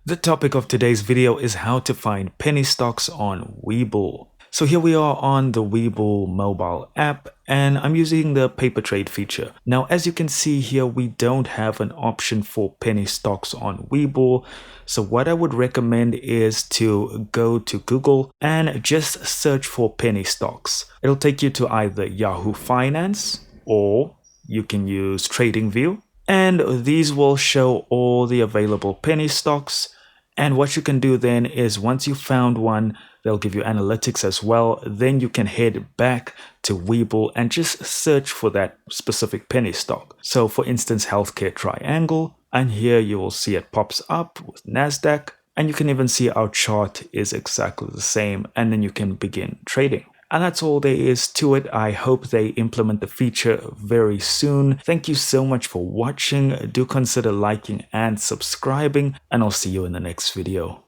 The topic of today's video is how to find penny stocks on Webull. So here we are on the Webull mobile app and I'm using the paper trade feature. Now, as you can see here, we don't have an option for penny stocks on Webull. So what I would recommend is to go to Google and just search for penny stocks. It'll take you to either Yahoo Finance or you can use TradingView. And these will show all the available penny stocks. And what you can do then is once you found one, they'll give you analytics as well. Then you can head back to Webull and just search for that specific penny stock. So for instance, healthcare triangle, and here you will see it pops up with NASDAQ. And you can even see our chart is exactly the same. And then you can begin trading. And that's all there is to it. I hope they implement the feature very soon. Thank you so much for watching. Do consider liking and subscribing, and I'll see you in the next video.